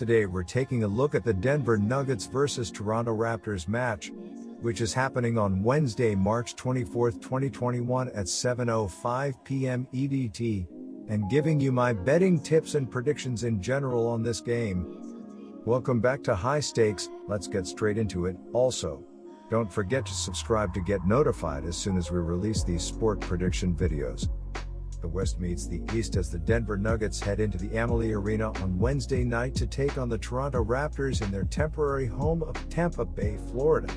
Today we're taking a look at the Denver Nuggets vs Toronto Raptors match, which is happening on Wednesday, March 24, 2021 at 7:05 p.m. EDT, and giving you my betting tips and predictions in general on this game. Welcome back to High Stakes. Let's get straight into it. Also, don't forget to subscribe to get notified as soon as we release these sport prediction videos. The West meets the East as the Denver Nuggets head into the Amalie Arena on Wednesday night to take on the Toronto Raptors in their temporary home of Tampa Bay, Florida.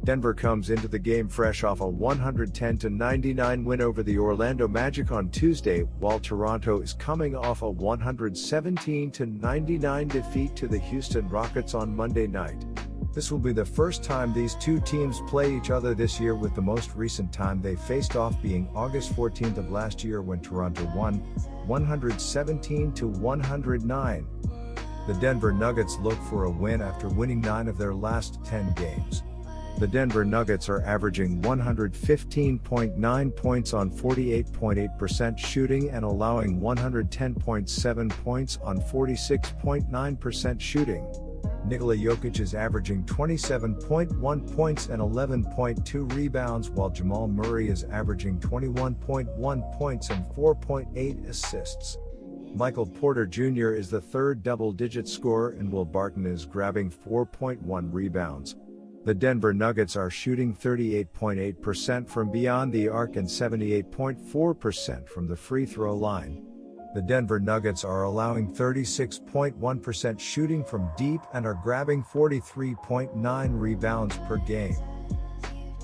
Denver comes into the game fresh off a 110-99 win over the Orlando Magic on Tuesday, while Toronto is coming off a 117-99 defeat to the Houston Rockets on Monday night. This will be the first time these two teams play each other this year, with the most recent time they faced off being August 14th of last year when Toronto won 117-109. The Denver Nuggets look for a win after winning 9 of their last 10 games. The Denver Nuggets are averaging 115.9 points on 48.8% shooting and allowing 110.7 points on 46.9% shooting. Nikola Jokic is averaging 27.1 points and 11.2 rebounds, while Jamal Murray is averaging 21.1 points and 4.8 assists. Michael Porter Jr. is the third double-digit scorer, and Will Barton is grabbing 4.1 rebounds. The Denver Nuggets are shooting 38.8% from beyond the arc and 78.4% from the free throw line. The Denver Nuggets are allowing 36.1% shooting from deep and are grabbing 43.9 rebounds per game.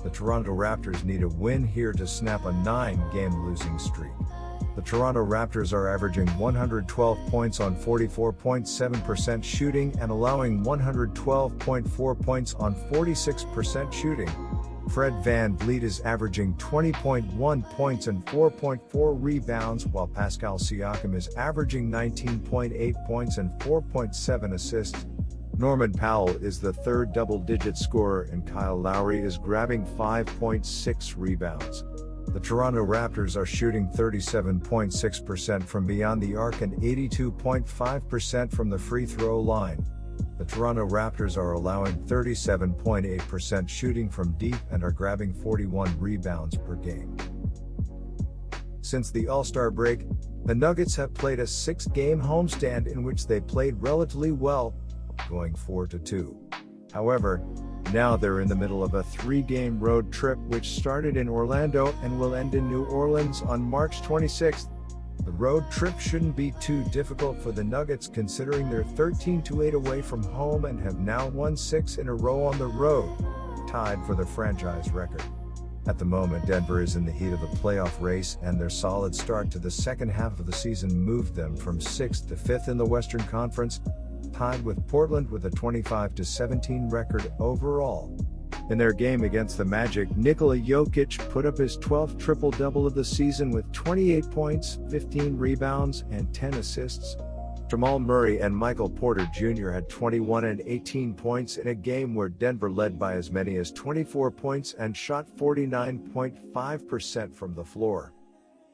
The Toronto Raptors need a win here to snap a 9-game losing streak. The Toronto Raptors are averaging 112 points on 44.7% shooting and allowing 112.4 points on 46% shooting. Fred VanVleet is averaging 20.1 points and 4.4 rebounds, while Pascal Siakam is averaging 19.8 points and 4.7 assists. Norman Powell is the third double-digit scorer, and Kyle Lowry is grabbing 5.6 rebounds. The Toronto Raptors are shooting 37.6% from beyond the arc and 82.5% from the free throw line. The Toronto Raptors are allowing 37.8% shooting from deep and are grabbing 41 rebounds per game. Since the All-Star break, the Nuggets have played a 6-game homestand in which they played relatively well, going 4-2. However, now they're in the middle of a 3-game road trip which started in Orlando and will end in New Orleans on March 26th. The road trip shouldn't be too difficult for the Nuggets, considering they're 13-8 away from home and have now won 6 in a row on the road, tied for the franchise record. At the moment, Denver is in the heat of the playoff race, and their solid start to the second half of the season moved them from 6th to 5th in the Western Conference, tied with Portland with a 25-17 record overall. In their game against the Magic, Nikola Jokic put up his 12th triple-double of the season with 28 points, 15 rebounds, and 10 assists. Jamal Murray and Michael Porter Jr. had 21 and 18 points in a game where Denver led by as many as 24 points and shot 49.5% from the floor.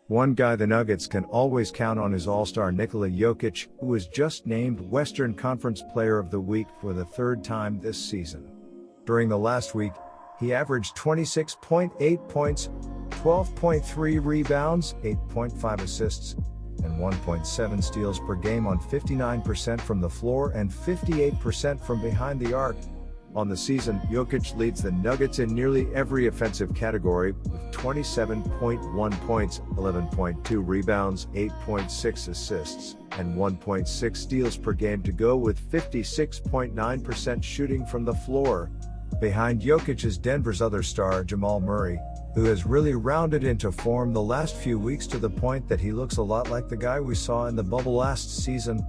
One guy the Nuggets can always count on is All-Star Nikola Jokic, who was just named Western Conference Player of the Week for the 3rd time this season. During the last week, he averaged 26.8 points, 12.3 rebounds, 8.5 assists, and 1.7 steals per game on 59% from the floor and 58% from behind the arc. On the season, Jokic leads the Nuggets in nearly every offensive category, with 27.1 points, 11.2 rebounds, 8.6 assists, and 1.6 steals per game to go with 56.9% shooting from the floor. Behind Jokic is Denver's other star, Jamal Murray, who has really rounded into form the last few weeks to the point that he looks a lot like the guy we saw in the bubble last season.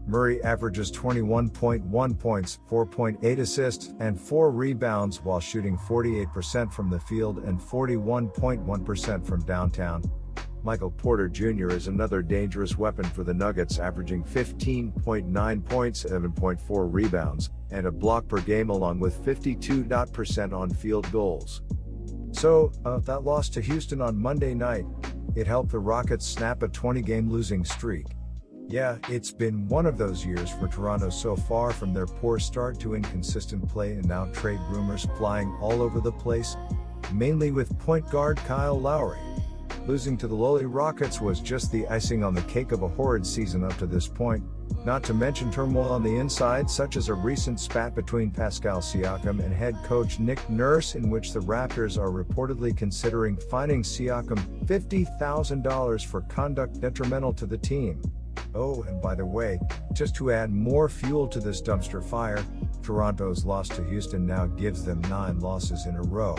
Murray averages 21.1 points, 4.8 assists, and 4 rebounds while shooting 48% from the field and 41.1% from downtown. Michael Porter Jr. is another dangerous weapon for the Nuggets, averaging 15.9 points, 7.4 rebounds, and a block per game, along with 52% on field goals. So, that loss to Houston on Monday night, it helped the Rockets snap a 20-game losing streak. Yeah, it's been one of those years for Toronto so far, from their poor start to inconsistent play and now trade rumors flying all over the place, mainly with point guard Kyle Lowry. Losing to the lowly Rockets was just the icing on the cake of a horrid season up to this point, not to mention turmoil on the inside, such as a recent spat between Pascal Siakam and head coach Nick Nurse, in which the Raptors are reportedly considering fining Siakam $50,000 for conduct detrimental to the team. Oh, and by the way, just to add more fuel to this dumpster fire, Toronto's loss to Houston now gives them 9 losses in a row.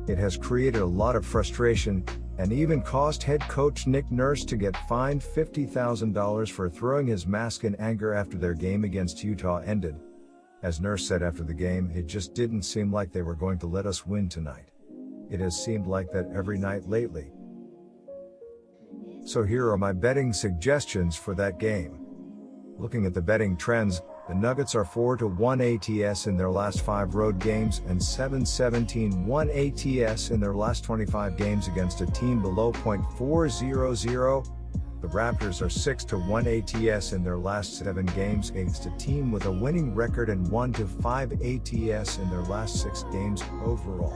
It has created a lot of frustration, and even cost head coach Nick Nurse to get fined $50,000 for throwing his mask in anger after their game against Utah ended. As Nurse said after the game, "It just didn't seem like they were going to let us win tonight. It has seemed like that every night lately." So here are my betting suggestions for that game. Looking at the betting trends, the Nuggets are 4-1 ATS in their last 5 road games and 7-17-1 ATS in their last 25 games against a team below .400. The Raptors are 6-1 ATS in their last 7 games against a team with a winning record, and 1-5 ATS in their last 6 games overall.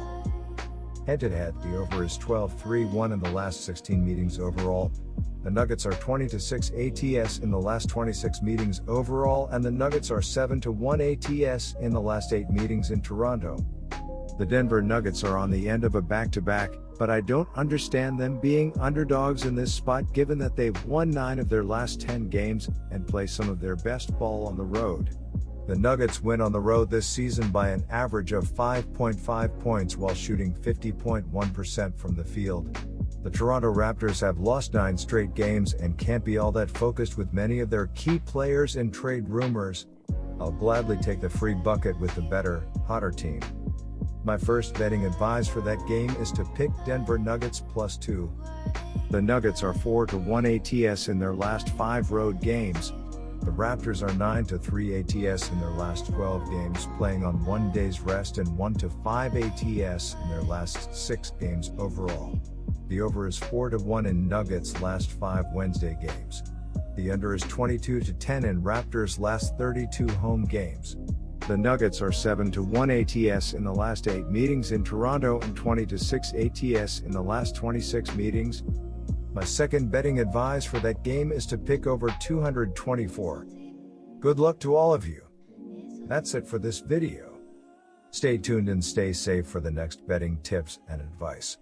Head-to-head, the over is 12-3-1 in the last 16 meetings overall. The Nuggets are 20-6 ATS in the last 26 meetings overall, and the Nuggets are 7-1 ATS in the last 8 meetings in Toronto. The Denver Nuggets are on the end of a back-to-back, but I don't understand them being underdogs in this spot, given that they've won 9 of their last 10 games and play some of their best ball on the road. The Nuggets win on the road this season by an average of 5.5 points while shooting 50.1% from the field. The Toronto Raptors have lost 9 straight games and can't be all that focused with many of their key players in trade rumors. I'll gladly take the free bucket with the better, hotter team. My first betting advice for that game is to pick Denver Nuggets +2. The Nuggets are 4-1 ATS in their last 5 road games. The Raptors are 9-3 ATS in their last 12 games, playing on 1 day's rest, and 1-5 ATS in their last 6 games overall. The over is 4-1 in Nuggets' last 5 Wednesday games. The under is 22-10 in Raptors' last 32 home games. The Nuggets are 7-1 ATS in the last 8 meetings in Toronto and 20-6 ATS in the last 26 meetings. My second betting advice for that game is to pick over 224. Good luck to all of you. That's it for this video. Stay tuned and stay safe for the next betting tips and advice.